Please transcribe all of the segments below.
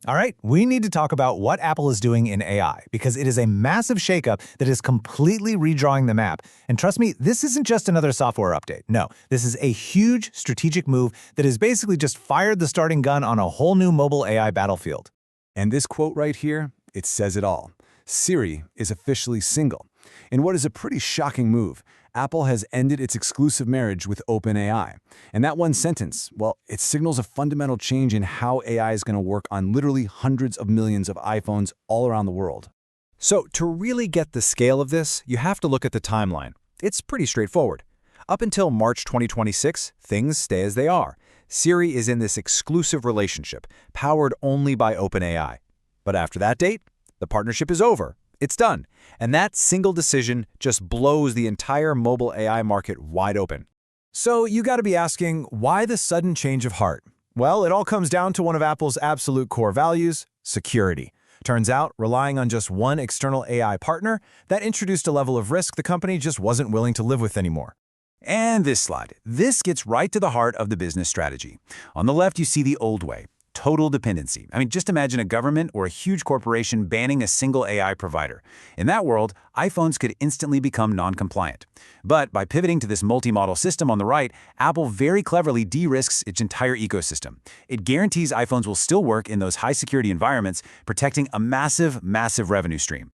All right, we need to talk about what Apple is doing in AI, because it is a massive shakeup that is completely redrawing the map. And trust me, this isn't just another software update. No, this is a huge strategic move that has basically just fired the starting gun on a whole new mobile AI battlefield. And this quote right here, it says it all. Siri is officially single. In what is a pretty shocking move, Apple has ended its exclusive marriage with OpenAI. And that one sentence, well, it signals a fundamental change in how AI is going to work on literally hundreds of millions of iPhones all around the world. So to really get the scale of this, you have to look at the timeline. It's pretty straightforward. Up until March 2026, things stay as they are. Siri is in this exclusive relationship, powered only by OpenAI. But after that date, the partnership is over. It's done. And that single decision just blows the entire mobile AI market wide open. So you got to be asking, why the sudden change of heart? Well, it all comes down to one of Apple's absolute core values, security. Turns out, relying on just one external AI partner, that introduced a level of risk the company just wasn't willing to live with anymore. And this slide. This gets right to the heart of the business strategy. On the left, you see the old way. Total dependency. I mean, just imagine a government or a huge corporation banning a single AI provider. In that world, iPhones could instantly become non-compliant. But by pivoting to this multi-model system on the right, Apple very cleverly de-risks its entire ecosystem. It guarantees iPhones will still work in those high-security environments, protecting a massive, massive revenue stream.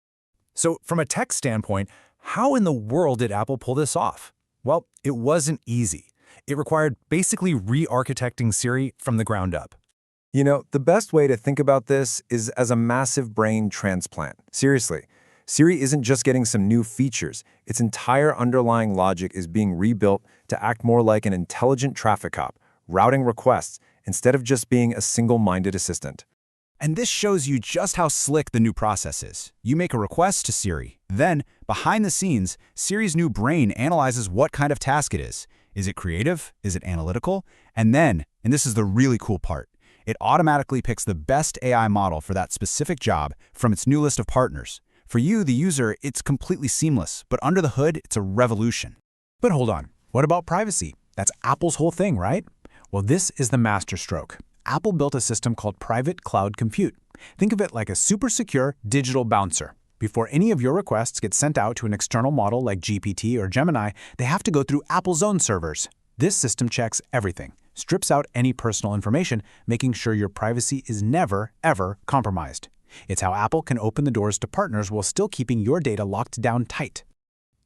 So from a tech standpoint, how in the world did Apple pull this off? Well, it wasn't easy. It required basically re-architecting Siri from the ground up. You know, the best way to think about this is as a massive brain transplant. Seriously, Siri isn't just getting some new features. Its entire underlying logic is being rebuilt to act more like an intelligent traffic cop, routing requests instead of just being a single-minded assistant. And this shows you just how slick the new process is. You make a request to Siri. Then, behind the scenes, Siri's new brain analyzes what kind of task it is. Is it creative? Is it analytical? And then, and this is the really cool part, it automatically picks the best AI model for that specific job from its new list of partners. For you, the user, it's completely seamless, but under the hood, it's a revolution. But hold on, what about privacy? That's Apple's whole thing, right? Well, this is the masterstroke. Apple built a system called private cloud compute. Think of it like a super secure digital bouncer. Before any of your requests get sent out to an external model like GPT or Gemini, they have to go through Apple's own servers. This system checks everything, strips out any personal information, making sure your privacy is never, ever compromised. It's how Apple can open the doors to partners while still keeping your data locked down tight.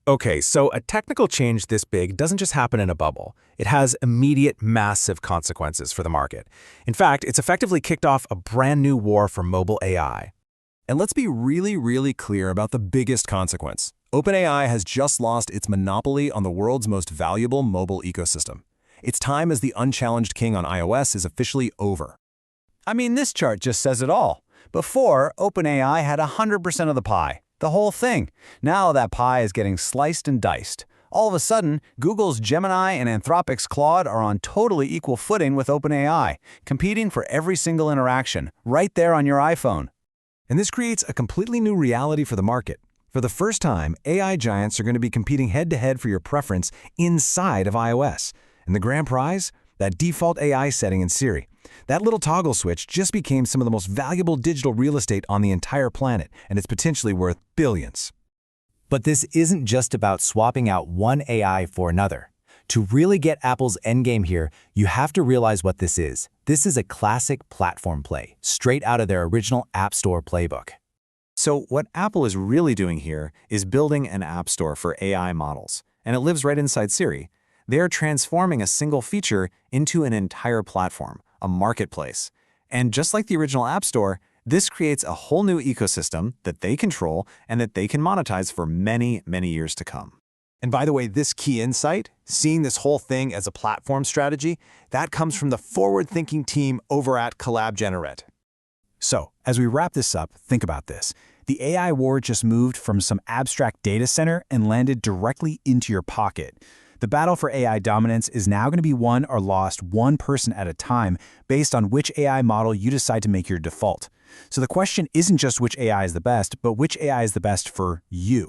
Okay, so a technical change this big doesn't just happen in a bubble. It has immediate, massive consequences for the market. In fact, it's effectively kicked off a brand new war for mobile AI. And let's be really clear about the biggest consequence. OpenAI has just lost its monopoly on the world's most valuable mobile ecosystem. Its time as the unchallenged king on iOS is officially over. I mean, this chart just says it all. Before, OpenAI had 100% of the pie, the whole thing. Now that pie is getting sliced and diced. All of a sudden, Google's Gemini and Anthropic's Claude are on totally equal footing with OpenAI, competing for every single interaction, right there on your iPhone. And this creates a completely new reality for the market. For the first time, AI giants are going to be competing head-to-head for your preference inside of iOS. And the grand prize? That default AI setting in Siri. That little toggle switch just became some of the most valuable digital real estate on the entire planet, and it's potentially worth billions. But this isn't just about swapping out one AI for another. To really get Apple's endgame here, you have to realize what this is. This is a classic platform play, straight out of their original App Store playbook. So what Apple is really doing here is building an app store for AI models, and it lives right inside Siri. They are transforming a single feature into an entire platform, a marketplace. And just like the original App Store, this creates a whole new ecosystem that they control and that they can monetize for many, many years to come. And by the way, this key insight, seeing this whole thing as a platform strategy, that comes from the forward-thinking team over at CollabGenerate. So, as we wrap this up, think about this. The AI war just moved from some abstract data center and landed directly into your pocket. The battle for AI dominance is now going to be won or lost one person at a time based on which AI model you decide to make your default. So the question isn't just which AI is the best, but which AI is the best for you.